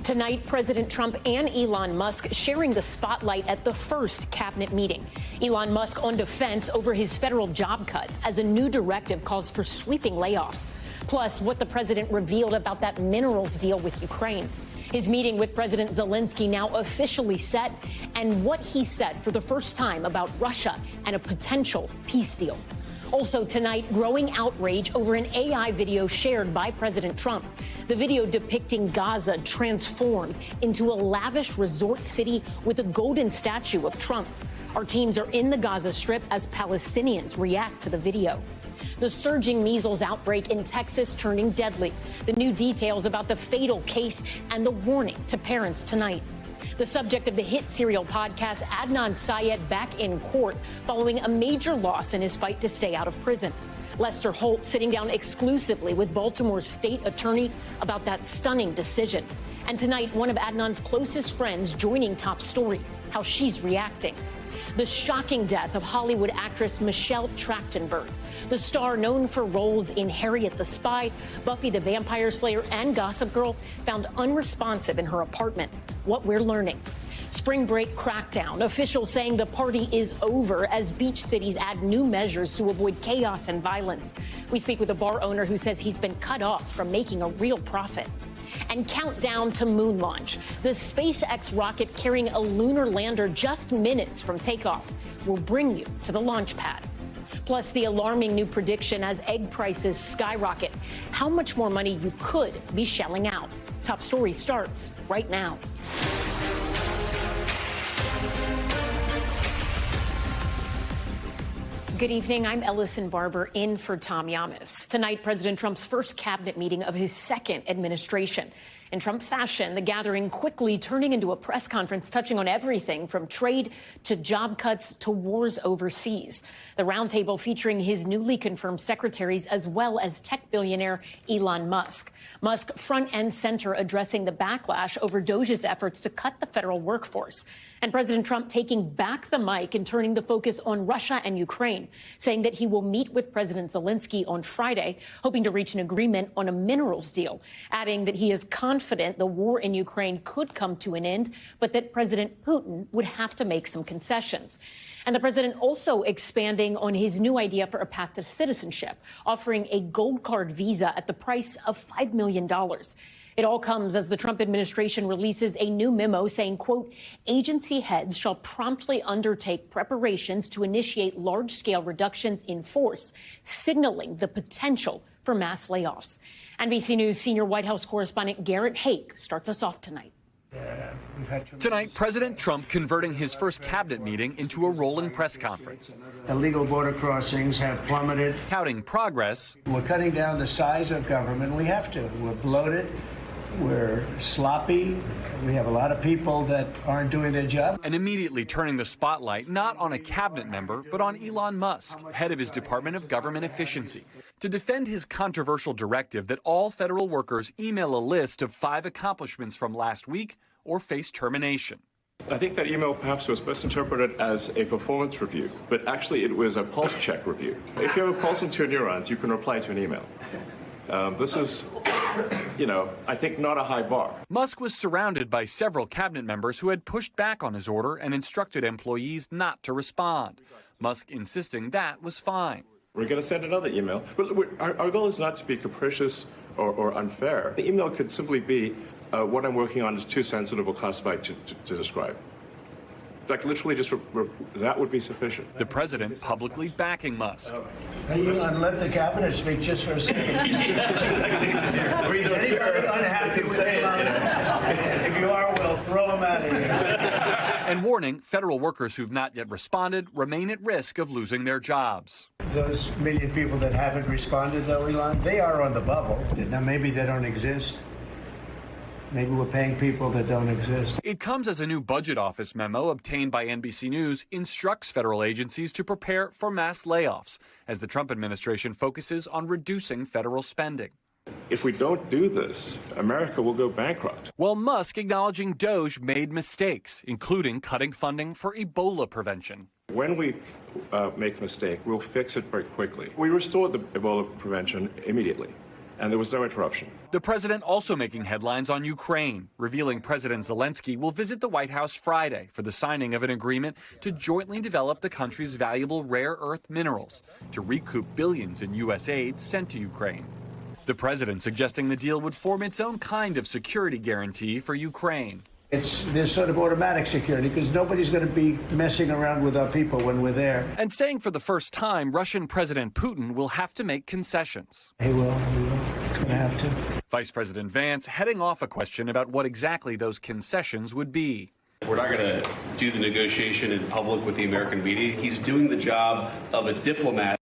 Tonight, President Trump and Elon Musk sharing the spotlight at the first cabinet meeting. Elon Musk on defense over his federal job cuts as a new directive calls for sweeping layoffs. Plus, what the president revealed about that minerals deal with Ukraine. His meeting with President Zelenskyy now officially set, and what he said for the first time about Russia and a potential peace deal. Also tonight, growing outrage over an AI video shared by President Trump. The video depicting Gaza transformed into a lavish resort city with a golden statue of Trump. Our teams are in the Gaza Strip as Palestinians react to the video. The surging measles outbreak in Texas turning deadly. The new details about the fatal case and the warning to parents tonight. The subject of the hit serial podcast, Adnan Syed, back in court following a major loss in his fight to stay out of prison. Lester Holt sitting down exclusively with Baltimore's state attorney about that stunning decision. And tonight, one of Adnan's closest friends joining Top Story, how she's reacting. The shocking death of Hollywood actress Michelle Trachtenberg, the star known for roles in Harriet the Spy, Buffy the Vampire Slayer, and Gossip Girl, found unresponsive in her apartment. What we're learning. Spring break crackdown. Officials saying the party is over as beach cities add new measures to avoid chaos and violence. We speak with a bar owner who says he's been cut off from making a real profit. And countdown to moon launch. The SpaceX rocket carrying a lunar lander just minutes from takeoff will bring you to the launch pad. Plus, the alarming new prediction as egg prices skyrocket. How much more money you could be shelling out. Top Story starts right now. Good evening. I'm Ellison Barber in for Tom Llamas. Tonight, President Trump's first cabinet meeting of his second administration. In Trump fashion, the gathering quickly turning into a press conference touching on everything from trade to job cuts to wars overseas. The roundtable featuring his newly confirmed secretaries as well as tech billionaire Elon Musk. Musk front and center addressing the backlash over Doge's efforts to cut the federal workforce. And President Trump taking back the mic and turning the focus on Russia and Ukraine, saying that he will meet with President Zelenskyy on Friday, hoping to reach an agreement on a minerals deal, adding that he is confident the war in Ukraine could come to an end, but that President Putin would have to make some concessions. And the president also expanding on his new idea for a path to citizenship, offering a gold card visa at the price of $5 million. It all comes as the Trump administration releases a new memo saying, quote, agency heads shall promptly undertake preparations to initiate large-scale reductions in force, signaling the potential for mass layoffs. NBC News senior White House correspondent Garrett Haake starts us off tonight. Tonight, President Trump converting his first cabinet meeting into a rolling press conference. Illegal border crossings have plummeted. Touting progress. We're cutting down the size of government. We have to. We're bloated. We're sloppy. We have a lot of people that aren't doing their job. And immediately turning the spotlight not on a cabinet member, but on Elon Musk, head of his Department of Government Efficiency, to defend his controversial directive that all federal workers email a list of 5 accomplishments from last week or face termination. I think that email perhaps was best interpreted as a performance review, but actually it was a pulse check review. If you have a pulse into your neurons, you can reply to an email. This is, I think not a high bar. Musk was surrounded by several cabinet members who had pushed back on his order and instructed employees not to respond. Musk insisting that was fine. We're going to send another email. But our goal is not to be capricious or unfair. The email could simply be, what I'm working on is too sensitive or classified to describe. Like literally just that would be sufficient. The president publicly backing Musk. Elon, let the cabinet speak just for a second. Anybody unhappy with Elon? If you are, we'll throw him out of here. And warning federal workers who've not yet responded remain at risk of losing their jobs. Those million people that haven't responded, though, Elon, they are on the bubble. Now, maybe they don't exist. Maybe we're paying people that don't exist. It comes as a new budget office memo obtained by NBC News instructs federal agencies to prepare for mass layoffs as the Trump administration focuses on reducing federal spending. If we don't do this, America will go bankrupt. While Musk acknowledging Doge made mistakes, including cutting funding for Ebola prevention. When we make a mistake, we'll fix it very quickly. We restored the Ebola prevention immediately. and there was no interruption. The president also making headlines on Ukraine, revealing President Zelenskyy will visit the White House Friday for the signing of an agreement to jointly develop the country's valuable rare earth minerals to recoup billions in U.S. aid sent to Ukraine. The president suggesting the deal would form its own kind of security guarantee for Ukraine. There's sort of automatic security because nobody's going to be messing around with our people when we're there. And saying for the first time, Russian President Putin will have to make concessions. He will. He's going to have to. Vice President Vance heading off a question about what exactly those concessions would be. We're not going to do the negotiation in public with the American media. He's doing the job of a diplomat.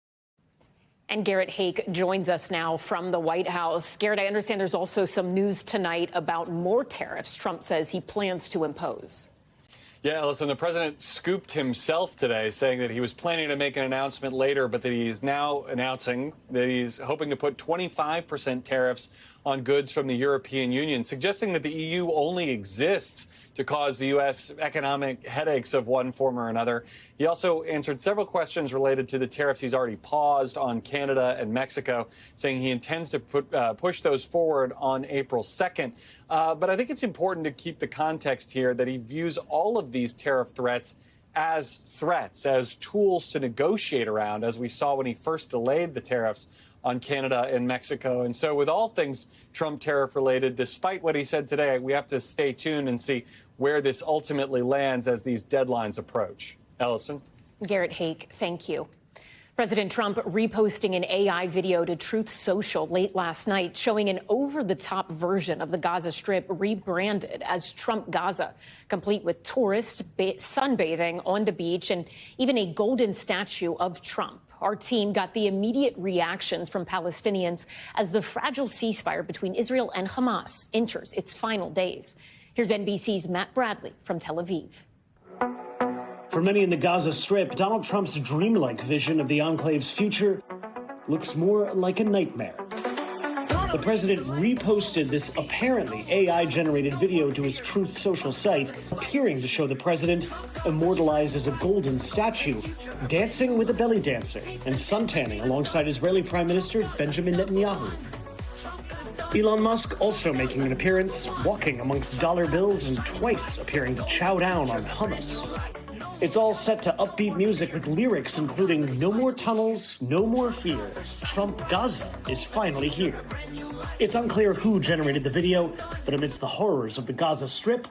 And Garrett Haake joins us now from the White House. Garrett, I understand there's also some news tonight about more tariffs Trump says he plans to impose. Yeah, listen, the president scooped himself today, saying that he was planning to make an announcement later, but that he's now announcing that he's hoping to put 25% tariffs on goods from the European Union, suggesting that the EU only exists to cause the U.S. economic headaches of one form or another. He also answered several questions related to the tariffs he's already paused on Canada and Mexico, saying he intends to push those forward on April 2nd. But I think it's important to keep the context here that he views all of these tariff threats, as tools to negotiate around, as we saw when he first delayed the tariffs on Canada and Mexico. And so with all things Trump tariff related, despite what he said today, we have to stay tuned and see where this ultimately lands as these deadlines approach. Ellison? Garrett Haake, thank you. President Trump reposting an AI video to Truth Social late last night showing an over-the-top version of the Gaza Strip rebranded as Trump Gaza, complete with tourists sunbathing on the beach and even a golden statue of Trump. Our team got the immediate reactions from Palestinians as the fragile ceasefire between Israel and Hamas enters its final days. Here's NBC's Matt Bradley from Tel Aviv. For many in the Gaza Strip, Donald Trump's dreamlike vision of the enclave's future looks more like a nightmare. The president reposted this apparently AI-generated video to his Truth Social site, appearing to show the president immortalized as a golden statue, dancing with a belly dancer and suntanning alongside Israeli Prime Minister Benjamin Netanyahu. Elon Musk also making an appearance, walking amongst dollar bills and twice appearing to chow down on hummus. It's all set to upbeat music with lyrics including "No more tunnels, no more fear. Trump Gaza is finally here." It's unclear who generated the video, but amidst the horrors of the Gaza Strip,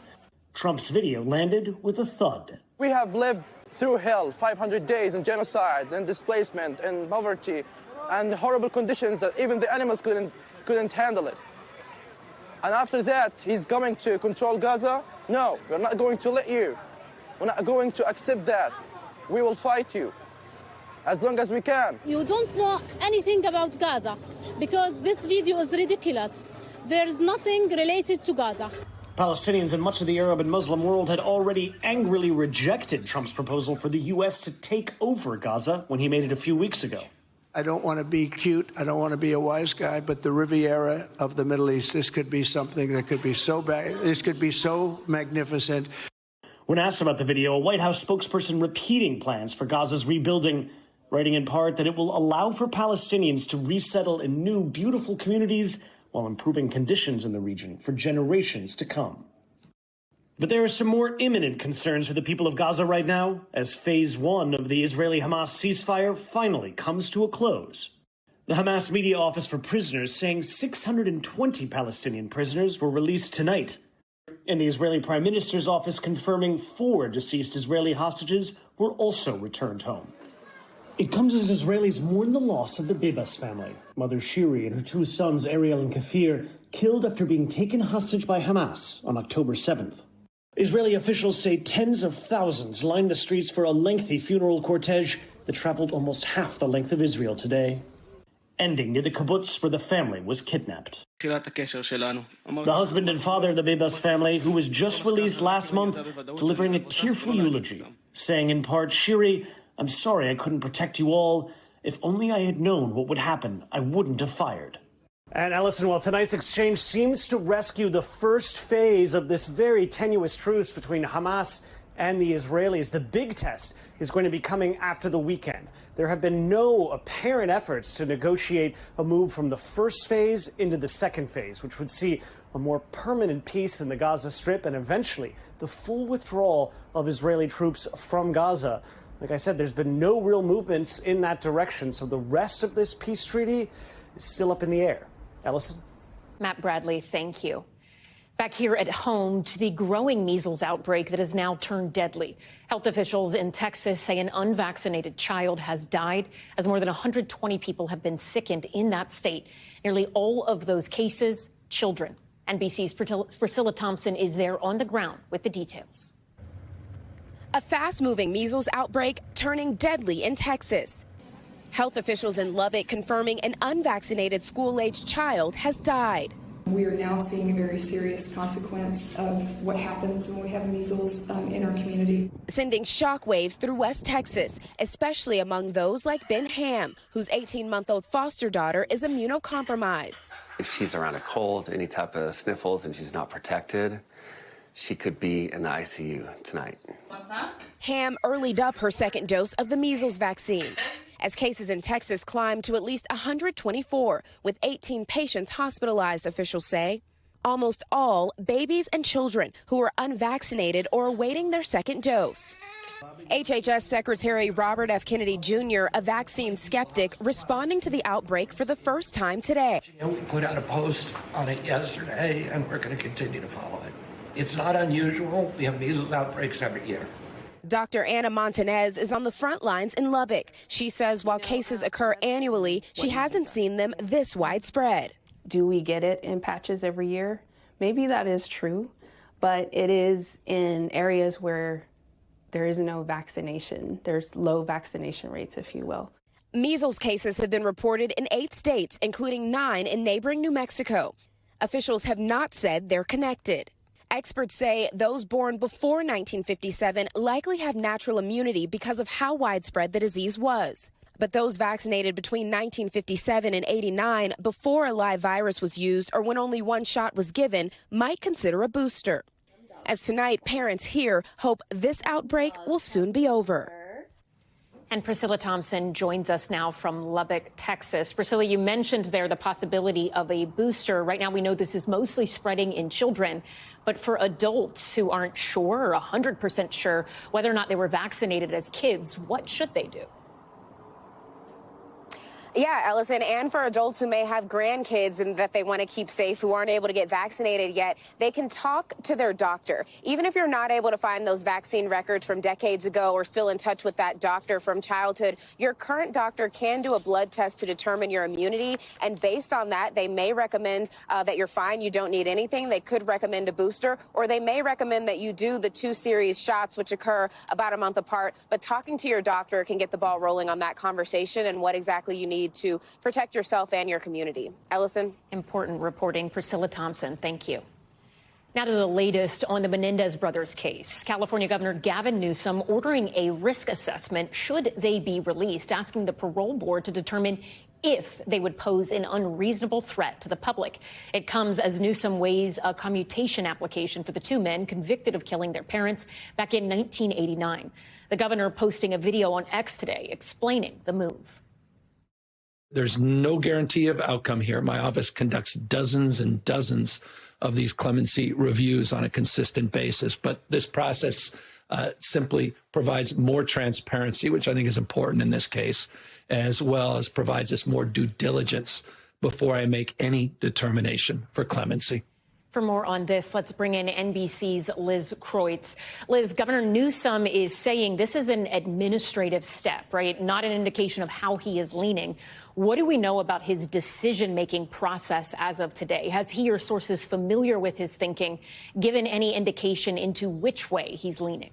Trump's video landed with a thud. We have lived through hell, 500 days and genocide and displacement and poverty and horrible conditions that even the animals couldn't handle it. And after that, he's coming to control Gaza? No, we're not going to let you. We're not going to accept that. We will fight you as long as we can. You don't know anything about Gaza because this video is ridiculous. There is nothing related to Gaza. Palestinians and much of the Arab and Muslim world had already angrily rejected Trump's proposal for the U.S. to take over Gaza when he made it a few weeks ago. I don't want to be cute. I don't want to be a wise guy, but the Riviera of the Middle East, this could be something that could be so bad. This could be so magnificent. When asked about the video, a White House spokesperson repeating plans for Gaza's rebuilding, writing in part that it will allow for Palestinians to resettle in new, beautiful communities while improving conditions in the region for generations to come. But there are some more imminent concerns for the people of Gaza right now, as phase 1 of the Israeli-Hamas ceasefire finally comes to a close. The Hamas Media Office for Prisoners saying 620 Palestinian prisoners were released tonight, and the Israeli Prime Minister's office confirming 4 deceased Israeli hostages were also returned home. It comes as Israelis mourn the loss of the Bezos family, Mother Shiri and her 2 sons Ariel and Kafir, killed after being taken hostage by Hamas on October 7th. Israeli officials say tens of thousands lined the streets for a lengthy funeral cortege that traveled almost half the length of Israel today, ending near the kibbutz where the family was kidnapped. The husband and father of the Bezos family, who was just released last month, delivering a tearful eulogy, saying in part, "Shiri, I'm sorry I couldn't protect you all. If only I had known what would happen, I wouldn't have fired." And Ellison, well, tonight's exchange seems to rescue the first phase of this very tenuous truce between Hamas and the Israelis. The big test is going to be coming after the weekend. There have been no apparent efforts to negotiate a move from the first phase into the second phase, which would see a more permanent peace in the Gaza Strip and eventually the full withdrawal of Israeli troops from Gaza. Like I said, there's been no real movements in that direction, so the rest of this peace treaty is still up in the air. Ellison? Matt Bradley, thank you. Back here at home to the growing measles outbreak that has now turned deadly. Health officials in Texas say an unvaccinated child has died as more than 120 people have been sickened in that state. Nearly all of those cases, children. NBC's Priscilla Thompson is there on the ground with the details. A fast-moving measles outbreak turning deadly in Texas. Health officials in Lubbock confirming an unvaccinated school-aged child has died. We are now seeing a very serious consequence of what happens when we have measles in our community. Sending shockwaves through West Texas, especially among those like Ben Ham, whose 18-month-old foster daughter is immunocompromised. If she's around a cold, any type of sniffles, and she's not protected, she could be in the ICU tonight. What's that? Ham earlied up her second dose of the measles vaccine, as cases in Texas climbed to at least 124, with 18 patients hospitalized, officials say. Almost all babies and children who are unvaccinated or awaiting their second dose. HHS Secretary Robert F. Kennedy Jr., a vaccine skeptic, responding to the outbreak for the first time today. We put out a post on it yesterday, and we're going to continue to follow it. It's not unusual. We have measles outbreaks every year. Dr. Anna Montanez is on the front lines in Lubbock. She says while cases occur annually, she hasn't seen them this widespread. Do we get it in patches every year? Maybe that is true, but it is in areas where there is no vaccination. There's low vaccination rates, if you will. Measles cases have been reported in 8 states, including 9 in neighboring New Mexico. Officials have not said they're connected. Experts say those born before 1957 likely have natural immunity because of how widespread the disease was. But those vaccinated between 1957 and 89, before a live virus was used or when only one shot was given, might consider a booster. As tonight, parents here hope this outbreak will soon be over. And Priscilla Thompson joins us now from Lubbock, Texas. Priscilla, you mentioned there the possibility of a booster. Right now, we know this is mostly spreading in children. But for adults who aren't sure or 100% sure whether or not they were vaccinated as kids, what should they do? Yeah, Ellison, and for adults who may have grandkids and that they want to keep safe who aren't able to get vaccinated yet, they can talk to their doctor. Even if you're not able to find those vaccine records from decades ago or still in touch with that doctor from childhood, your current doctor can do a blood test to determine your immunity. And based on that, they may recommend that you're fine, you don't need anything. They could recommend a booster, or they may recommend that you do the 2 series shots, which occur about a month apart. But talking to your doctor can get the ball rolling on that conversation and what exactly you need to protect yourself and your community. Ellison? Important reporting. Priscilla Thompson, thank you. Now to the latest on the Menendez brothers case. California Governor Gavin Newsom ordering a risk assessment should they be released, asking the parole board to determine if they would pose an unreasonable threat to the public. It comes as Newsom weighs a commutation application for the 2 men convicted of killing their parents back in 1989. The governor posting a video on X today explaining the move. There's no guarantee of outcome here. My office conducts dozens and dozens of these clemency reviews on a consistent basis. But this process simply provides more transparency, which I think is important in this case, as well as provides us more due diligence before I make any determination for clemency. For more on this, let's bring in NBC's Liz Kreutz. Liz, Governor Newsom is saying this is an administrative step, right? Not an indication of how he is leaning. What do we know about his decision-making process as of today? Has he or sources familiar with his thinking given any indication into which way he's leaning?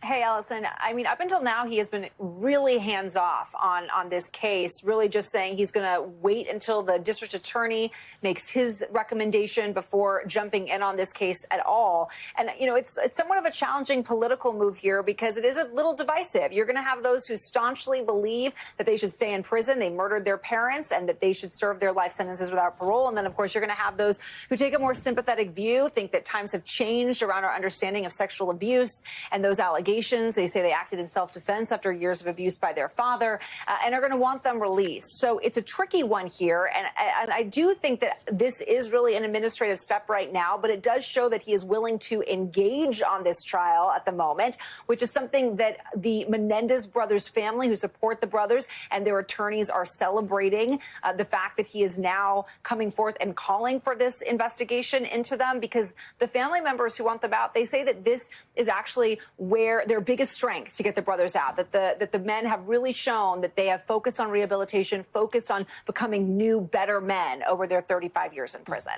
Hey, Allison. I mean, up until now, he has been really hands-off on this case, really just saying he's going to wait until the district attorney makes his recommendation before jumping in on this case at all. And, you know, it's somewhat of a challenging political move here because it is a little divisive. You're going to have those who staunchly believe that they should stay in prison, they murdered their parents, and that they should serve their life sentences without parole. And then, of course, you're going to have those who take a more sympathetic view, think that times have changed around our understanding of sexual abuse and those allegations. They say they acted in self-defense after years of abuse by their father and are going to want them released. So it's a tricky one here. And I do think that this is really an administrative step right now, but it does show that he is willing to engage on this trial at the moment, which is something that the Menendez brothers family who support the brothers and their attorneys are celebrating, the fact that he is now coming forth and calling for this investigation into them, because the family members who want them out, they say that this is actually where their biggest strength to get the brothers out, that the men have really shown that they have focused on rehabilitation, focused on becoming new, better men over their 35 years in prison.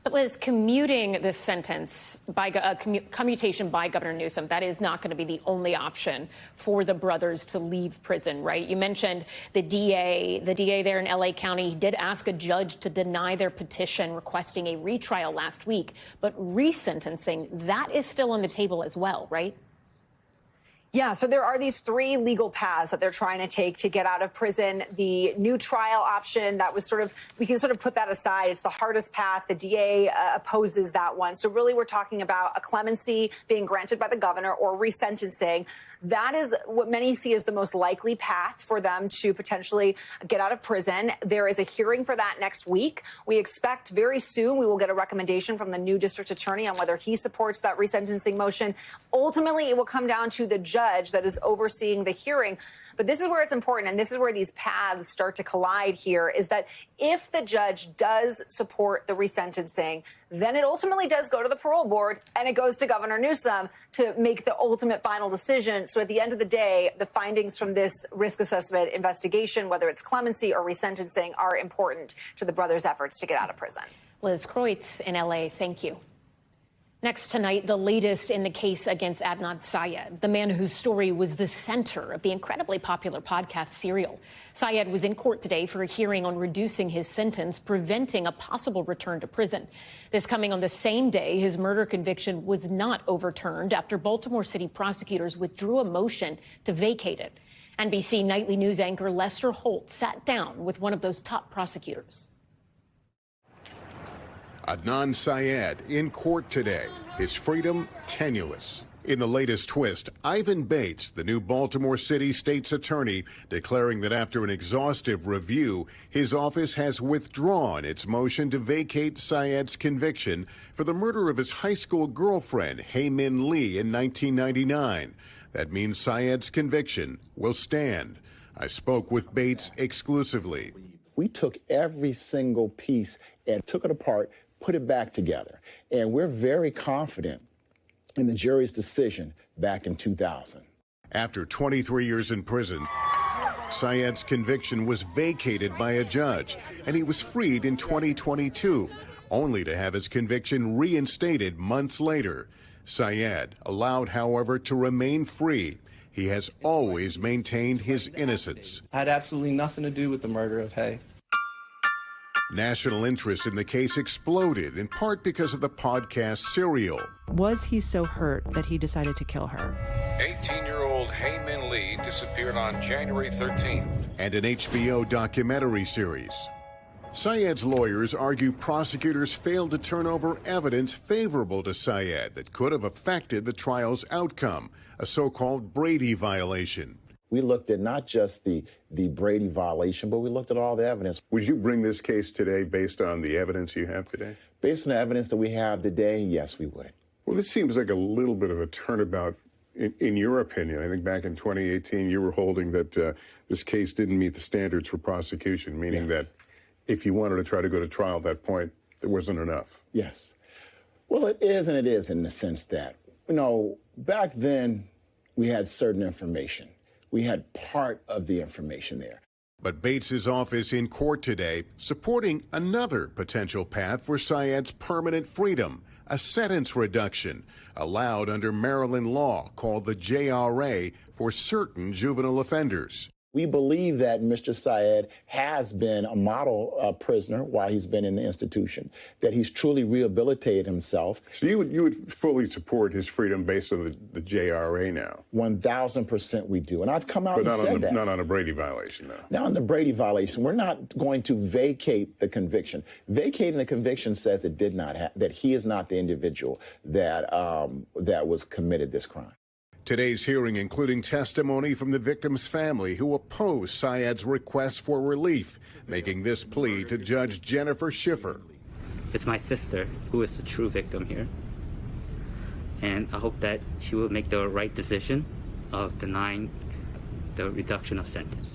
But Liz, commuting this sentence by commutation by Governor Newsom, that is not going to be the only option for the brothers to leave prison, right? You mentioned the DA there in L.A. County did ask a judge to deny their petition requesting a retrial last week, but resentencing, that is still on the table as well, right? Yeah, so there are these three legal paths that they're trying to take to get out of prison. The new trial option, that was we can sort of put that aside. It's the hardest path. The DA opposes that one. So really we're talking about a clemency being granted by the governor or resentencing. That is what many see as the most likely path for them to potentially get out of prison. There is a hearing for that next week. We expect very soon we will get a recommendation from the new district attorney on whether he supports that resentencing motion. Ultimately, it will come down to the judge that is overseeing the hearing. But this is where it's important, and this is where these paths start to collide here, is that if the judge does support the resentencing, then it ultimately does go to the parole board, and it goes to Governor Newsom to make the ultimate final decision. So at the end of the day, the findings from this risk assessment investigation, whether it's clemency or resentencing, are important to the brothers' efforts to get out of prison. Liz Kreutz in L.A., thank you. Next tonight, the latest in the case against Adnan Syed, the man whose story was the center of the incredibly popular podcast Serial. Syed was in court today for a hearing on reducing his sentence, preventing a possible return to prison. This coming on the same day his murder conviction was not overturned after Baltimore City prosecutors withdrew a motion to vacate it. NBC nightly news anchor Lester Holt sat down with one of those top prosecutors. Adnan Syed in court today, his freedom tenuous. In the latest twist, Ivan Bates, the new Baltimore City state's attorney, declaring that after an exhaustive review, his office has withdrawn its motion to vacate Syed's conviction for the murder of his high school girlfriend, Hae Min Lee, in 1999. That means Syed's conviction will stand. I spoke with Bates exclusively. We took every single piece and took it apart, put it back together. And we're very confident in the jury's decision back in 2000. After 23 years in prison, Syed's conviction was vacated by a judge, and he was freed in 2022, only to have his conviction reinstated months later. Syed allowed, however, to remain free. He has always maintained his innocence. I had absolutely nothing to do with the murder of Hae. National interest in the case exploded, in part because of the podcast Serial. Was he so hurt that he decided to kill her? 18-year-old Hae Min Lee disappeared on January 13th. And an HBO documentary series. Syed's lawyers argue prosecutors failed to turn over evidence favorable to Syed that could have affected the trial's outcome, a so-called Brady violation. We looked at not just the Brady violation, but we looked at all the evidence. Would you bring this case today based on the evidence you have today? Based on the evidence that we have today, yes, we would. Well, this seems like a little bit of a turnabout in your opinion. I think back in 2018, you were holding that this case didn't meet the standards for prosecution, meaning that if you wanted to try to go to trial at that point, there wasn't enough. Yes. Well, it is and it is in the sense that, back then we had certain information. We had part of the information there. But Bates' office in court today supporting another potential path for Syed's permanent freedom, a sentence reduction allowed under Maryland law called the JRA for certain juvenile offenders. We believe that Mr. Syed has been a model prisoner while he's been in the institution, that he's truly rehabilitated himself. So you would fully support his freedom based on the JRA now? 1,000% we do. And I've come out and said that. Not on a Brady violation, though. Now, on the Brady violation, we're not going to vacate the conviction. Vacating the conviction says it did not that he is not the individual that was committed this crime. Today's hearing including testimony from the victim's family who opposed Syed's request for relief, making this plea to Judge Jennifer Schiffer. It's my sister who is the true victim here. And I hope that she will make the right decision of denying the reduction of sentence.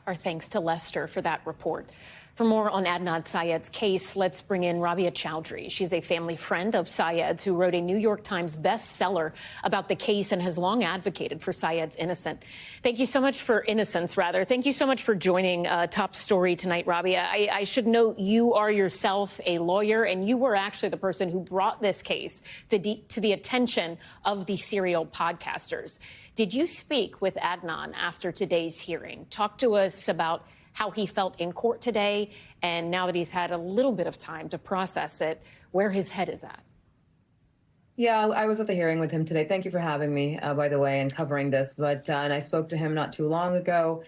Our thanks to Lester for that report. For more on Adnan Syed's case, let's bring in Rabia Chowdhury. She's a family friend of Syed's who wrote a New York Times bestseller about the case and has long advocated for Syed's innocence. Thank you so much for Thank you so much for joining Top Story tonight, Rabia. I should note you are yourself a lawyer, and you were actually the person who brought this case to the attention of the serial podcasters. Did you speak with Adnan after today's hearing? Talk to us about how he felt in court today, and now that he's had a little bit of time to process it, where his head is at. Yeah, I was at the hearing with him today. Thank you for having me, by the way, and covering this. But and I spoke to him not too long ago.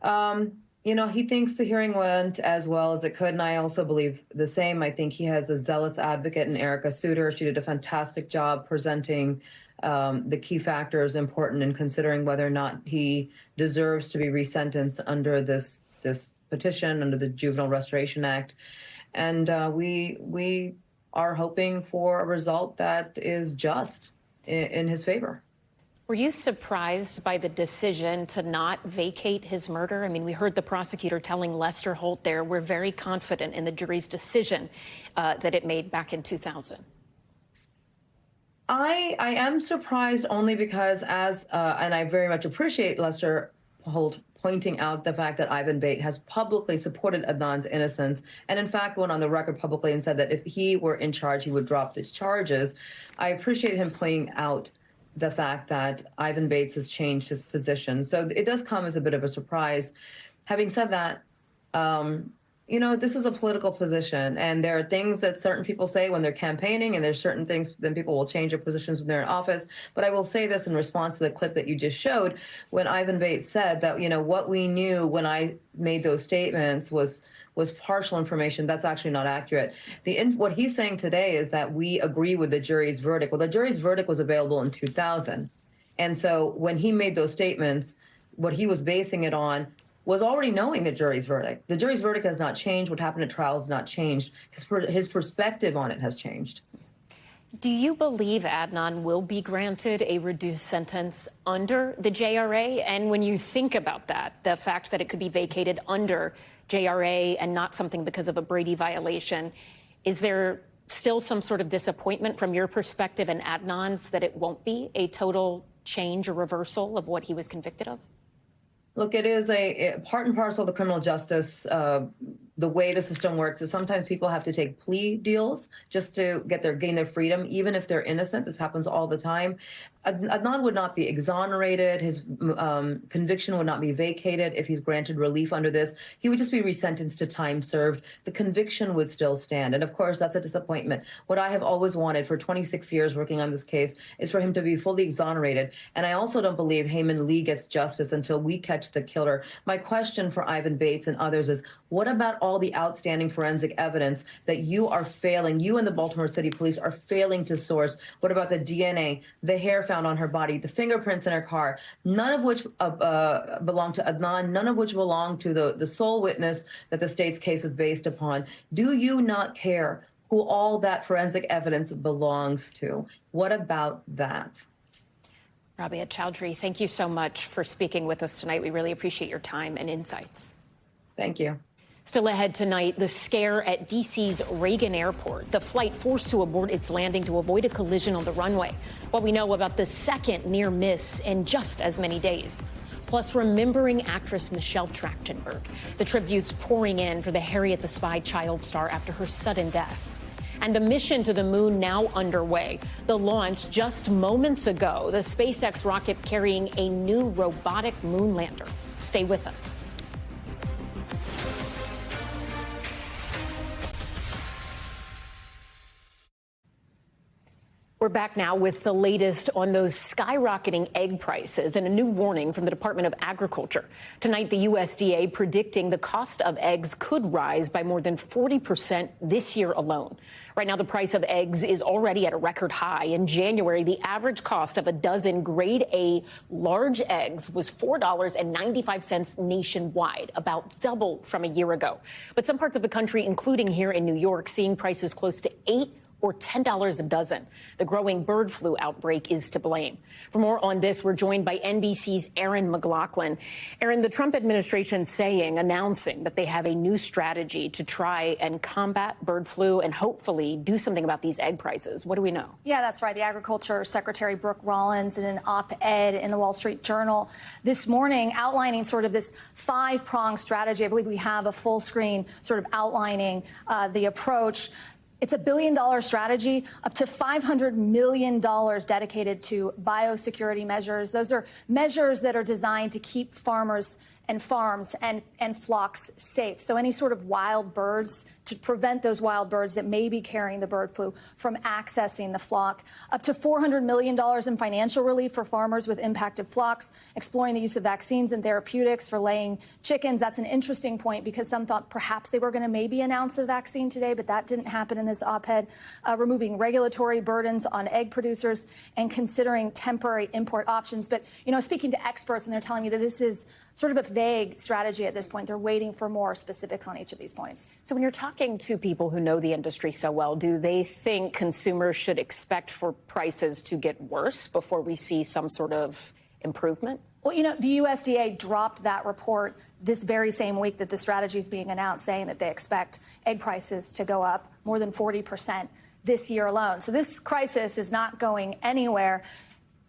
You know, he thinks the hearing went as well as it could, and I also believe the same. I think he has a zealous advocate in Erica Suter. She did a fantastic job presenting the key factors important in considering whether or not he deserves to be resentenced under this petition, under the Juvenile Restoration Act. And we are hoping for a result that is just in his favor. Were you surprised by the decision to not vacate his murder? I mean, we heard the prosecutor telling Lester Holt there, we're very confident in the jury's decision that it made back in 2000. I am surprised only because and I very much appreciate Lester Holt pointing out the fact that Ivan Bate has publicly supported Adnan's innocence and in fact went on the record publicly and said that if he were in charge, he would drop the charges. I appreciate him pointing out the fact that Ivan Bates has changed his position. So it does come as a bit of a surprise. Having said that, you know, this is a political position, and there are things that certain people say when they're campaigning, and there's certain things then people will change their positions when they're in office. But I will say this in response to the clip that you just showed, when Ivan Bates said that, you know, what we knew when I made those statements was partial information. That's actually not accurate. What he's saying today is that we agree with the jury's verdict. Well, the jury's verdict was available in 2000. And so when he made those statements, what he was basing it on was already knowing the jury's verdict. The jury's verdict has not changed. What happened at trial has not changed. His perspective on it has changed. Do you believe Adnan will be granted a reduced sentence under the JRA? And when you think about that, the fact that it could be vacated under JRA and not something because of a Brady violation, is there still some sort of disappointment from your perspective and Adnan's that it won't be a total change or reversal of what he was convicted of? Look, it is a part and parcel of the criminal justice. The way the system works is sometimes people have to take plea deals just to gain their freedom, even if they're innocent. This happens all the time. Adnan would not be exonerated. His conviction would not be vacated if he's granted relief under this. He would just be resentenced to time served. The conviction would still stand. And of course, that's a disappointment. What I have always wanted for 26 years working on this case is for him to be fully exonerated. And I also don't believe Haymon Lee gets justice until we catch the killer. My question for Ivan Bates and others is, what about all the outstanding forensic evidence that you and the Baltimore City Police are failing to source? What about the DNA, the hair found on her body, the fingerprints in her car, none of which belong to Adnan, none of which belong to the sole witness that the state's case is based upon? Do you not care who all that forensic evidence belongs to? What about that? Rabia Chowdhury, thank you so much for speaking with us tonight. We really appreciate your time and insights. Thank you. Still ahead tonight, the scare at D.C.'s Reagan Airport. The flight forced to abort its landing to avoid a collision on the runway. What we know about the second near miss in just as many days. plus remembering actress Michelle Trachtenberg. The tributes pouring in for the Harriet the Spy child star after her sudden death. And the mission to the moon now underway. The launch just moments ago, the SpaceX rocket carrying a new robotic moon lander. Stay with us. We're back now with the latest on those skyrocketing egg prices and a new warning from the Department of Agriculture. Tonight, the USDA predicting the cost of eggs could rise by more than 40% this year alone. Right now, the price of eggs is already at a record high. In January, the average cost of a dozen grade A large eggs was $4.95 nationwide, about double from a year ago. But some parts of the country, including here in New York, seeing prices close to $8 or $10 a dozen. The growing bird flu outbreak is to blame. For more on this, we're joined by NBC's Erin McLaughlin. Erin, the Trump administration announcing that they have a new strategy to try and combat bird flu and hopefully do something about these egg prices. What do we know? Yeah, that's right. The Agriculture Secretary Brooke Rollins in an op-ed in the Wall Street Journal this morning outlining sort of this five-pronged strategy. I believe we have a full screen sort of outlining the approach. It's $1 billion strategy, up to $500 million dedicated to biosecurity measures. Those are measures that are designed to keep farmers and farms and flocks safe. So any sort of wild birds, to prevent those wild birds that may be carrying the bird flu from accessing the flock. Up to $400 million in financial relief for farmers with impacted flocks, exploring the use of vaccines and therapeutics for laying chickens. That's an interesting point because some thought perhaps they were going to maybe announce a vaccine today, but that didn't happen in this op-ed. Removing regulatory burdens on egg producers and considering temporary import options. But, you know, speaking to experts, and they're telling me that this is sort of a vague strategy at this point. They're waiting for more specifics on each of these points. So when you're talking to people who know the industry so well, do they think consumers should expect for prices to get worse before we see some sort of improvement? Well, you know, the USDA dropped that report this very same week that the strategy is being announced, saying that they expect egg prices to go up more than 40% this year alone. So this crisis is not going anywhere.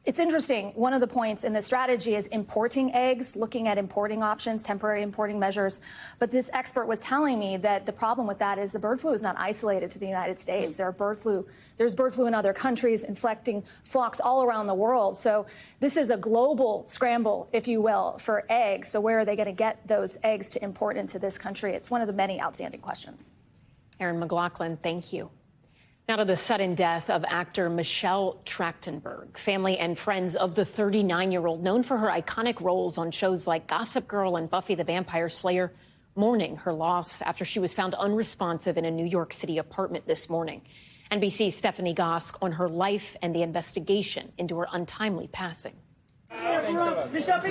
It's interesting. One of the points in the strategy is importing eggs, looking at importing options, temporary importing measures. But this expert was telling me that the problem with that is the bird flu is not isolated to the United States. There's bird flu in other countries, infecting flocks all around the world. So this is a global scramble, if you will, for eggs. So where are they going to get those eggs to import into this country? It's one of the many outstanding questions. Erin McLaughlin, thank you. Now to the sudden death of actor Michelle Trachtenberg. Family and friends of the 39-year-old, known for her iconic roles on shows like Gossip Girl and Buffy the Vampire Slayer, mourning her loss after she was found unresponsive in a New York City apartment this morning. NBC's Stephanie Gosk on her life and the investigation into her untimely passing. Michelle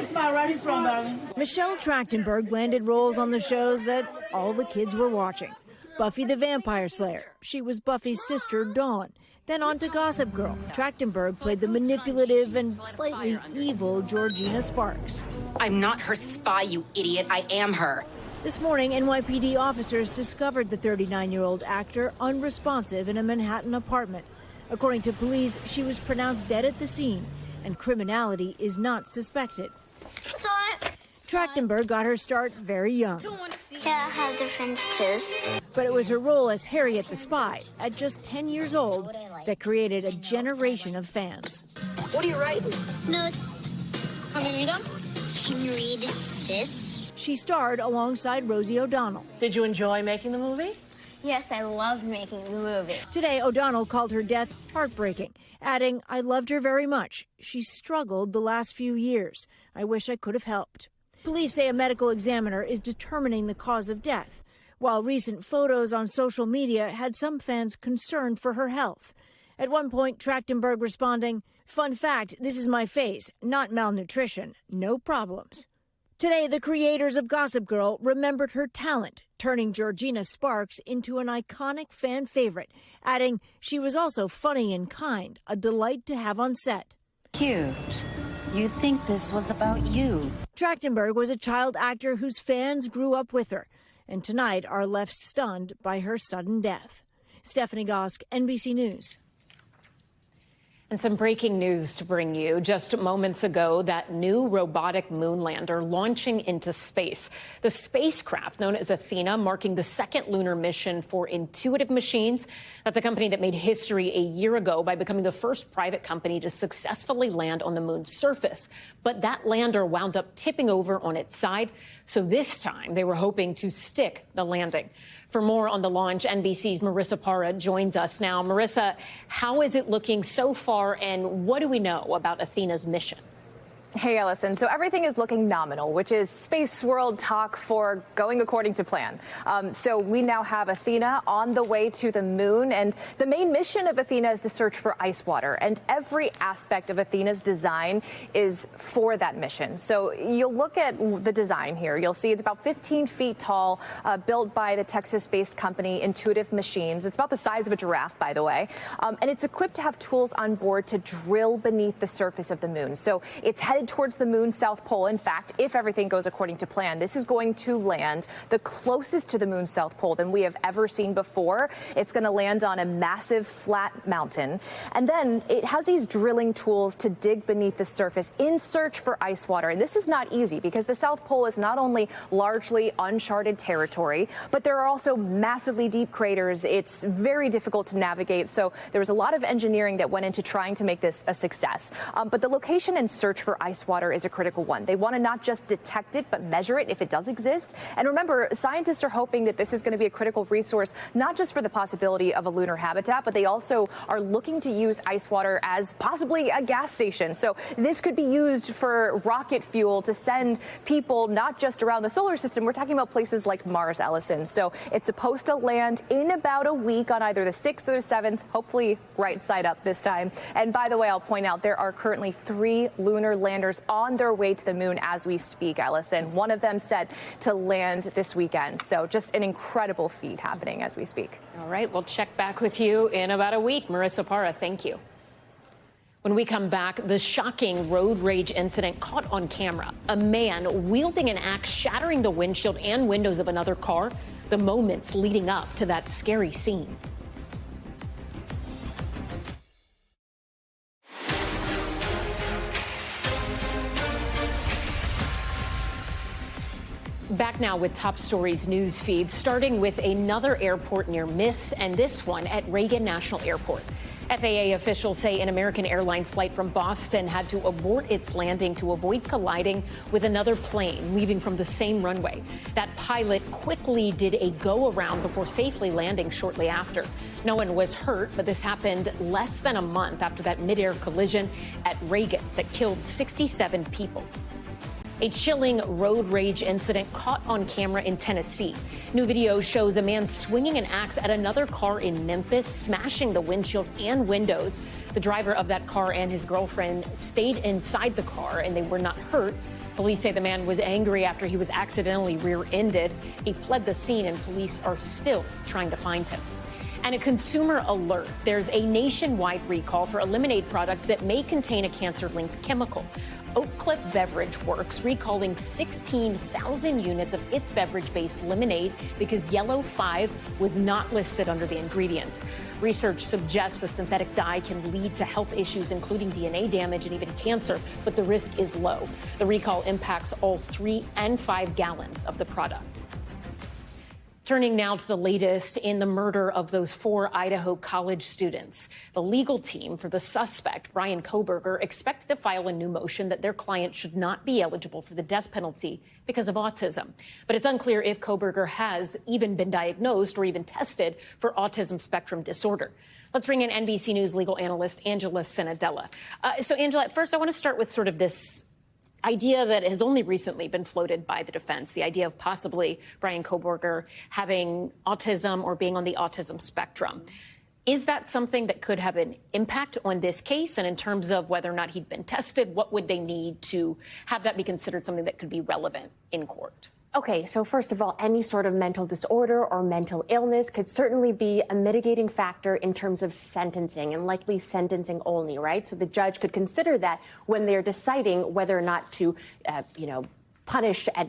Trachtenberg landed roles on the shows that all the kids were watching. Buffy the Vampire Slayer. She was Buffy's sister, Dawn. Then on to Gossip Girl. Trachtenberg played the manipulative and slightly evil Georgina Sparks. I'm not her spy, you idiot. I am her. This morning, NYPD officers discovered the 39-year-old actor unresponsive in a Manhattan apartment. According to police, she was pronounced dead at the scene, and criminality is not suspected. Trachtenberg got her start very young. Yeah, I have the French toast. But it was her role as Harriet the Spy, at just 10 years old, that created a generation of fans. What are you writing? Notes. Can you read them? Can you read this? She starred alongside Rosie O'Donnell. Did you enjoy making the movie? Yes, I loved making the movie. Today, O'Donnell called her death heartbreaking, adding, "I loved her very much. She struggled the last few years. I wish I could have helped." Police say a medical examiner is determining the cause of death, while recent photos on social media had some fans concerned for her health. At one point, Trachtenberg responding, "Fun fact, this is my face, not malnutrition, no problems." Today, the creators of Gossip Girl remembered her talent, turning Georgina Sparks into an iconic fan favorite, adding, "She was also funny and kind, a delight to have on set." Cute. You'd think this was about you. Trachtenberg was a child actor whose fans grew up with her, and tonight are left stunned by her sudden death. Stephanie Gosk, NBC News. And some breaking news to bring you. Just moments ago, that new robotic moon lander launching into space. The spacecraft, known as Athena, marking the second lunar mission for Intuitive Machines. That's a company that made history a year ago by becoming the first private company to successfully land on the moon's surface. But that lander wound up tipping over on its side. So this time, they were hoping to stick the landing. For more on the launch, NBC's Marissa Parra joins us now. Marissa, how is it looking so far, and what do we know about Athena's mission? Hey, Ellison. So everything is looking nominal, which is space world talk for going according to plan. So we now have Athena on the way to the moon, and the main mission of Athena is to search for ice water, and every aspect of Athena's design is for that mission. So you'll look at the design here. You'll see it's about 15 feet tall, built by the Texas-based company Intuitive Machines. It's about the size of a giraffe, by the way, and it's equipped to have tools on board to drill beneath the surface of the moon. So it's headed towards the moon's south pole. In fact, if everything goes according to plan, this is going to land the closest to the moon's south pole than we have ever seen before. It's going to land on a massive flat mountain. And then it has these drilling tools to dig beneath the surface in search for ice water. And this is not easy because the South Pole is not only largely uncharted territory, but there are also massively deep craters. It's very difficult to navigate. So there was a lot of engineering that went into trying to make this a success. But the location and search for ice water is a critical one. They want to not just detect it, but measure it if it does exist. And remember, scientists are hoping that this is going to be a critical resource, not just for the possibility of a lunar habitat, but they also are looking to use ice water as possibly a gas station. So this could be used for rocket fuel to send people not just around the solar system. We're talking about places like Mars, Ellison. So it's supposed to land in about a week on either the 6th or the 7th, hopefully right side up this time. And by the way, I'll point out there are currently 3 lunar landers on their way to the moon as we speak, Ellison. One of them set to land this weekend. So just an incredible feat happening as we speak. All right, we'll check back with you in about a week. Marissa Parra, thank you. When we come back, the shocking road rage incident caught on camera. A man wielding an axe shattering the windshield and windows of another car. The moments leading up to that scary scene. Back now with Top Stories news feed, starting with another airport near miss, and this one at Reagan National Airport. FAA officials say an American Airlines flight from Boston had to abort its landing to avoid colliding with another plane leaving from the same runway. That pilot quickly did a go-around before safely landing shortly after. No one was hurt, but this happened less than a month after that mid-air collision at Reagan that killed 67 people. A chilling road rage incident caught on camera in Tennessee. New video shows a man swinging an axe at another car in Memphis, smashing the windshield and windows. The driver of that car and his girlfriend stayed inside the car, and they were not hurt. Police say the man was angry after he was accidentally rear-ended. He fled the scene, and police are still trying to find him. And a consumer alert. There's a nationwide recall for a lemonade product that may contain a cancer-linked chemical. Oak Cliff Beverage Works recalling 16,000 units of its beverage-based lemonade because Yellow 5 was not listed under the ingredients. Research suggests the synthetic dye can lead to health issues, including DNA damage and even cancer, but the risk is low. The recall impacts all 3 and 5 gallons of the product. Turning now to the latest in the murder of those 4 Idaho college students. The legal team for the suspect, Brian Kohberger, expected to file a new motion that their client should not be eligible for the death penalty because of autism. But it's unclear if Kohberger has even been diagnosed or even tested for autism spectrum disorder. Let's bring in NBC News legal analyst Angela Senadella. So, Angela, at first I want to start with sort of this idea that has only recently been floated by the defense, the idea of possibly Brian Kohberger having autism or being on the autism spectrum. Is that something that could have an impact on this case? And in terms of whether or not he'd been tested, what would they need to have that be considered something that could be relevant in court? Okay, so first of all, any sort of mental disorder or mental illness could certainly be a mitigating factor in terms of sentencing, and likely sentencing only, right? So the judge could consider that when they're deciding whether or not to, punish a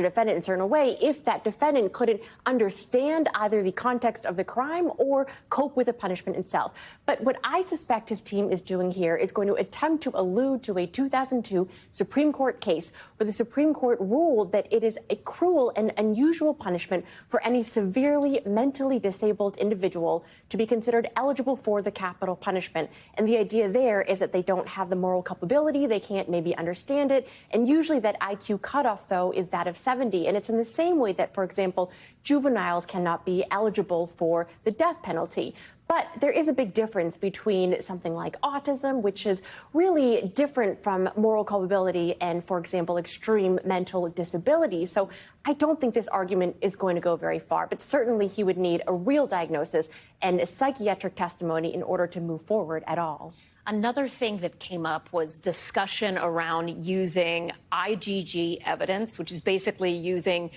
defendant in a certain way if that defendant couldn't understand either the context of the crime or cope with the punishment itself. But what I suspect his team is doing here is going to attempt to allude to a 2002 Supreme Court case where the Supreme Court ruled that it is a cruel and unusual punishment for any severely mentally disabled individual to be considered eligible for the capital punishment. And the idea there is that they don't have the moral culpability, they can't maybe understand it, and usually that IQ cutoff, though, is that of 70. And it's in the same way that, for example, juveniles cannot be eligible for the death penalty. But there is a big difference between something like autism, which is really different from moral culpability, and, for example, extreme mental disability. So I don't think this argument is going to go very far, but certainly he would need a real diagnosis and a psychiatric testimony in order to move forward at all. Another thing that came up was discussion around using IgG evidence, which is basically using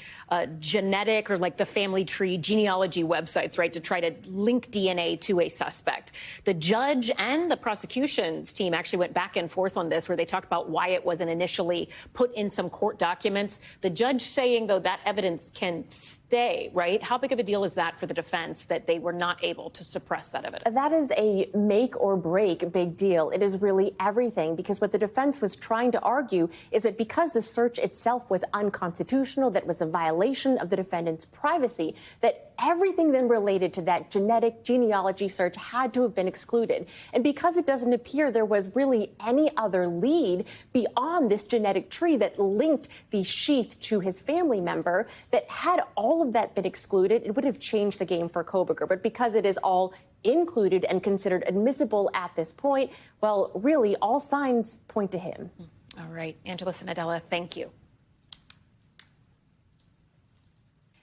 genetic or like the family tree genealogy websites, right, to try to link DNA to a suspect. The judge and the prosecution's team actually went back and forth on this, where they talked about why it wasn't initially put in some court documents. The judge saying, though, that evidence can stay, right? How big of a deal is that for the defense that they were not able to suppress that evidence? That is a make or break big deal. It is really everything, because what the defense was trying to argue is that because the search itself was unconstitutional, that was a violation of the defendant's privacy, that everything then related to that genealogy search had to have been excluded. And because it doesn't appear there was really any other lead beyond this genetic tree that linked the sheath to his family member, that had all of that been excluded, it would have changed the game for Kohberger. But because it is all included and considered admissible at this point, well, really, all signs point to him. All right. Angela Sanadella, thank you.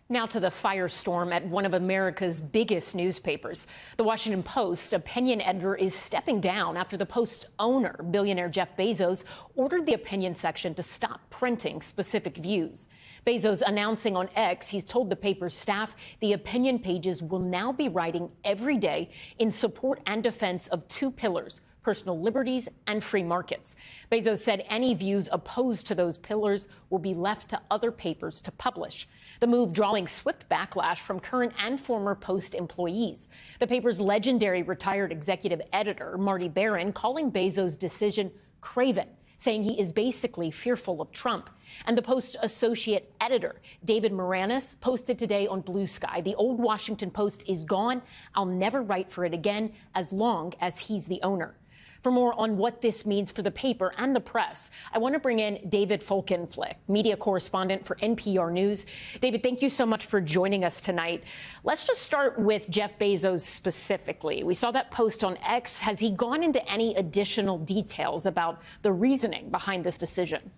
Now to the firestorm at one of America's biggest newspapers. The Washington Post opinion editor is stepping down after the Post owner, billionaire Jeff Bezos, ordered the opinion section to stop printing specific views. Bezos announcing on X he's told the paper's staff the opinion pages will now be writing every day in support and defense of two pillars: personal liberties and free markets. Bezos said any views opposed to those pillars will be left to other papers to publish. The move drawing swift backlash from current and former Post employees. The paper's legendary retired executive editor, Marty Baron, calling Bezos' decision craven, saying he is basically fearful of Trump. And the Post associate editor, David Moranis, posted today on Blue Sky, "The old Washington Post is gone. I'll never write for it again as long as he's the owner." For more on what this means for the paper and the press, I want to bring in David Folkenflik, media correspondent for NPR News. David, thank you so much for joining us tonight. Let's just start with Jeff Bezos specifically. We saw that post on X. Has he gone into any additional details about the reasoning behind this decision?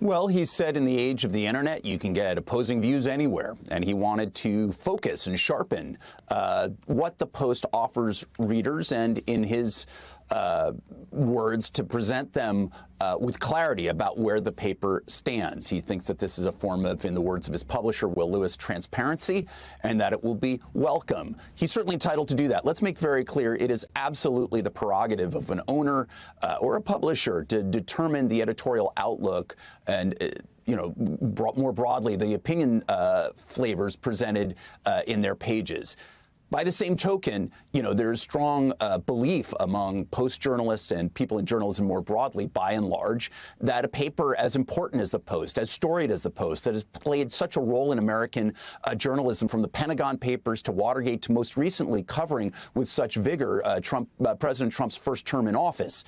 Well, he said in the age of the internet, you can get opposing views anywhere. And he wanted to focus and sharpen what the Post offers readers, and in his words, to present them with clarity about where the paper stands. He thinks that this is a form of, in the words of his publisher, Will Lewis, transparency, and that it will be welcome. He's certainly entitled to do that. Let's make very clear, it is absolutely the prerogative of an owner or a publisher to determine the editorial outlook and more broadly, the opinion flavors presented in their pages. By the same token, there's strong belief among Post journalists and people in journalism more broadly, by and large, that a paper as important as the Post, as storied as the Post, that has played such a role in American journalism, from the Pentagon Papers to Watergate to most recently covering with such vigor President Trump's first term in office,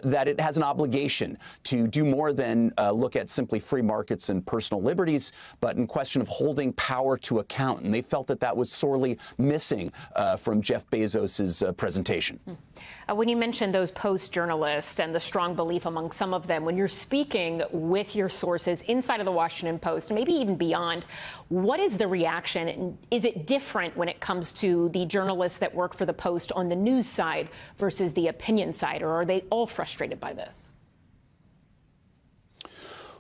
that it has an obligation to do more than look at simply free markets and personal liberties, but in question of holding power to account. And they felt that that was sorely missing from Jeff Bezos's presentation. When you mentioned those Post journalists and the strong belief among some of them, when you're speaking with your sources inside of the Washington Post, maybe even beyond, what is the reaction? And is it different when it comes to the journalists that work for the Post on the news side versus the opinion side, or are they all frustrated by this?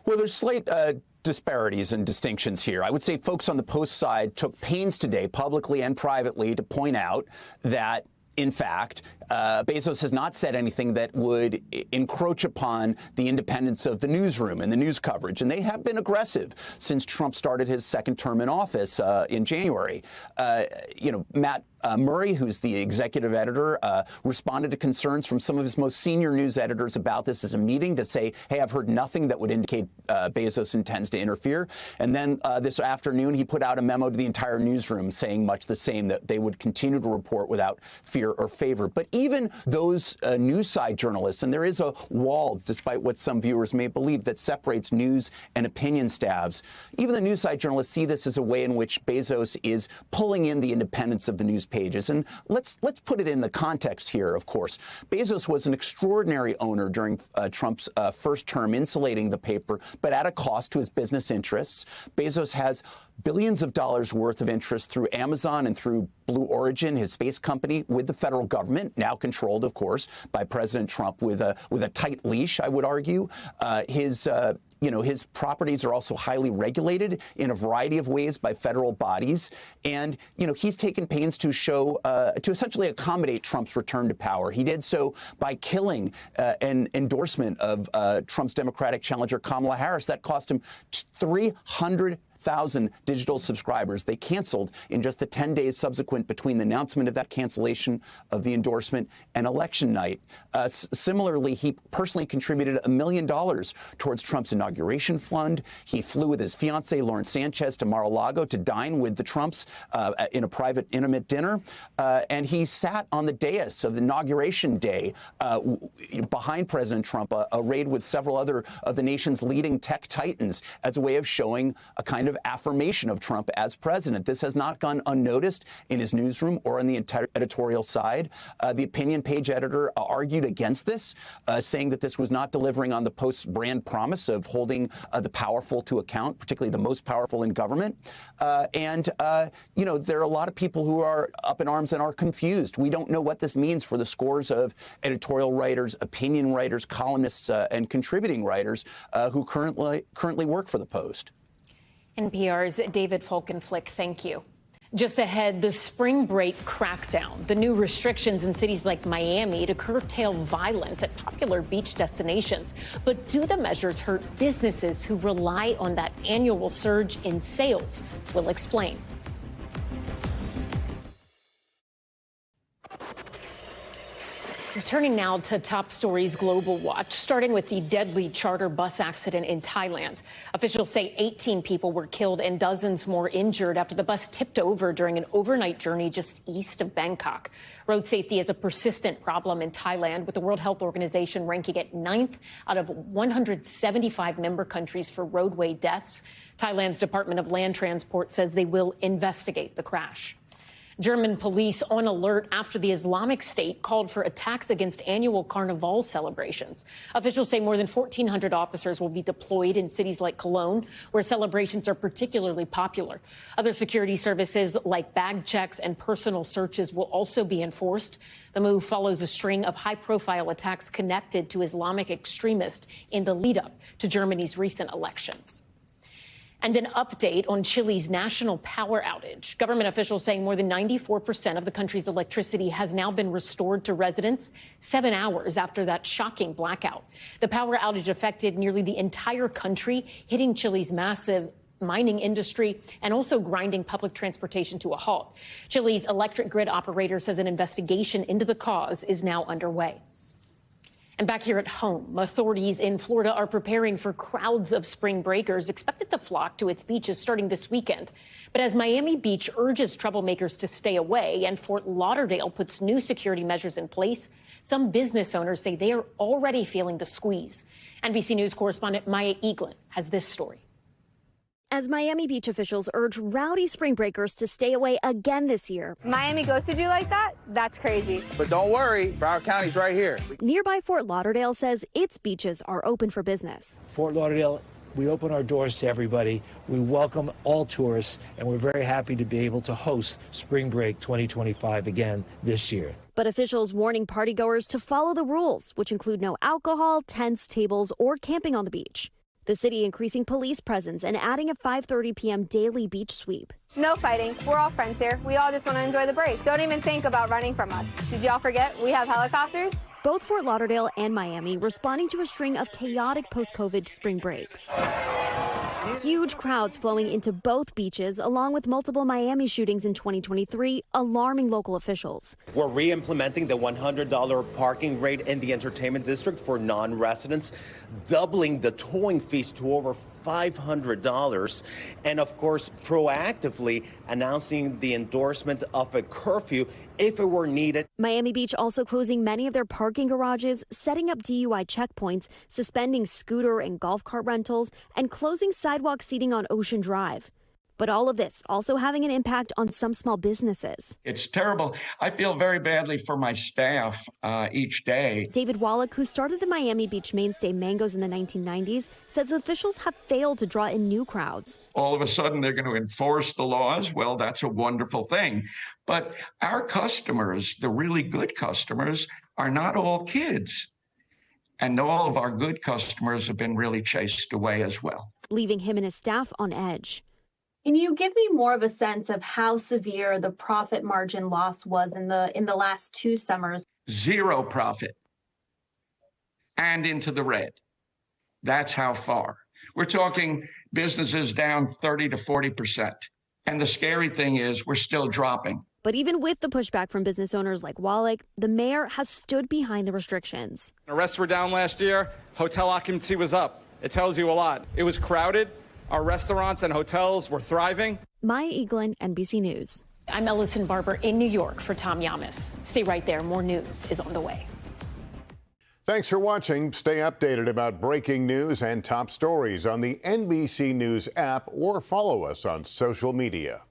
Well, there's slight disparities and distinctions here. I would say folks on the Post side took pains today, publicly and privately, to point out that in fact, Bezos has not said anything that would encroach upon the independence of the newsroom and the news coverage. And they have been aggressive since Trump started his second term in office in January. Matt Murray, who's the executive editor, responded to concerns from some of his most senior news editors about this as a meeting to say, hey, I've heard nothing that would indicate Bezos intends to interfere. And then this afternoon, he put out a memo to the entire newsroom saying much the same, that they would continue to report without fear or favor. But even those news side journalists, and there is a wall, despite what some viewers may believe, that separates news and opinion staffs, even the news side journalists see this as a way in which Bezos is pulling in the independence of the news pages. And let's put it in the context here, of course. Bezos was an extraordinary owner during Trump's first term, insulating the paper, but at a cost to his business interests. Bezos has billions of dollars worth of interest through Amazon and through Blue Origin, his space company, with the federal government, now controlled, of course, by President Trump with a tight leash, I would argue. His properties are also highly regulated in a variety of ways by federal bodies. And, he's taken pains to show, to essentially accommodate Trump's return to power. He did so by killing an endorsement of Trump's Democratic challenger, Kamala Harris. That cost him 300,000 digital subscribers. They canceled in just the 10 days subsequent between the announcement of that cancellation of the endorsement and election night. Similarly, he personally contributed $1 million towards Trump's inauguration fund. He flew with his fiancée, Lauren Sanchez, to Mar-a-Lago to dine with the Trumps in a private, intimate dinner. And he sat on the dais of the inauguration day behind President Trump, arrayed with several other of the nation's leading tech titans, as a way of showing a kind of affirmation of Trump as president. This has not gone unnoticed in his newsroom or on the entire editorial side. The opinion page editor argued against this, saying that this was not delivering on the Post's brand promise of holding the powerful to account, particularly the most powerful in government. There are a lot of people who are up in arms and are confused. We don't know what this means for the scores of editorial writers, opinion writers, columnists, and contributing writers who currently work for the Post. NPR's David Folkenflik, thank you. Just ahead, the spring break crackdown, the new restrictions in cities like Miami to curtail violence at popular beach destinations. But do the measures hurt businesses who rely on that annual surge in sales? We'll explain. Turning now to top stories Global Watch, starting with the deadly charter bus accident in Thailand. Officials say 18 people were killed and dozens more injured after the bus tipped over during an overnight journey just east of Bangkok. Road safety is a persistent problem in Thailand, with the World Health Organization ranking it 9th out of 175 member countries for roadway deaths. Thailand's Department of Land Transport says they will investigate the crash. German police on alert after the Islamic State called for attacks against annual Carnival celebrations. Officials say more than 1,400 officers will be deployed in cities like Cologne, where celebrations are particularly popular. Other security services like bag checks and personal searches will also be enforced. The move follows a string of high-profile attacks connected to Islamic extremists in the lead-up to Germany's recent elections. And an update on Chile's national power outage. Government officials saying more than 94% of the country's electricity has now been restored to residents 7 hours after that shocking blackout. The power outage affected nearly the entire country, hitting Chile's massive mining industry and also grinding public transportation to a halt. Chile's electric grid operator says an investigation into the cause is now underway. And back here at home, authorities in Florida are preparing for crowds of spring breakers expected to flock to its beaches starting this weekend. But as Miami Beach urges troublemakers to stay away and Fort Lauderdale puts new security measures in place, some business owners say they are already feeling the squeeze. NBC News correspondent Maya Eaglin has this story. As Miami Beach officials urge rowdy spring breakers to stay away again this year. Miami ghosted you like that? That's crazy. But don't worry, Broward County's right here. Nearby Fort Lauderdale says its beaches are open for business. Fort Lauderdale, we open our doors to everybody. We welcome all tourists, and we're very happy to be able to host Spring Break 2025 again this year. But officials warning partygoers to follow the rules, which include no alcohol, tents, tables, or camping on the beach. The city increasing police presence and adding a 5:30 p.m. daily beach sweep. No fighting. We're all friends here. We all just want to enjoy the break. Don't even think about running from us. Did y'all forget we have helicopters? Both Fort Lauderdale and Miami responding to a string of chaotic post-COVID spring breaks. Huge crowds flowing into both beaches, along with multiple Miami shootings in 2023, alarming local officials. We're re-implementing the $100 parking rate in the entertainment district for non-residents, doubling the towing fees to over $500, and of course, proactively announcing the endorsement of a curfew if it were needed. Miami Beach also closing many of their parking garages, setting up DUI checkpoints, suspending scooter and golf cart rentals, and closing sidewalk seating on Ocean Drive. But all of this also having an impact on some small businesses. It's terrible. I feel very badly for my staff each day. David Wallach, who started the Miami Beach mainstay Mangoes in the 1990s, says officials have failed to draw in new crowds. All of a sudden, they're going to enforce the laws. Well, that's a wonderful thing. But our customers, the really good customers, are not all kids. And all of our good customers have been really chased away as well, leaving him and his staff on edge. Can you give me more of a sense of how severe the profit margin loss was in the last 2 summers? Zero profit and into the red. That's how far. We're talking businesses down 30 to 40%. And the scary thing is we're still dropping. But even with the pushback from business owners like Wallach, the mayor has stood behind the restrictions. Arrests were down last year. Hotel occupancy was up. It tells you a lot. It was crowded. Our restaurants and hotels were thriving. Maya Eaglin, NBC News. I'm Ellison Barber in New York for Tom Llamas. Stay right there. More news is on the way. Thanks for watching. Stay updated about breaking news and top stories on the NBC News app or follow us on social media.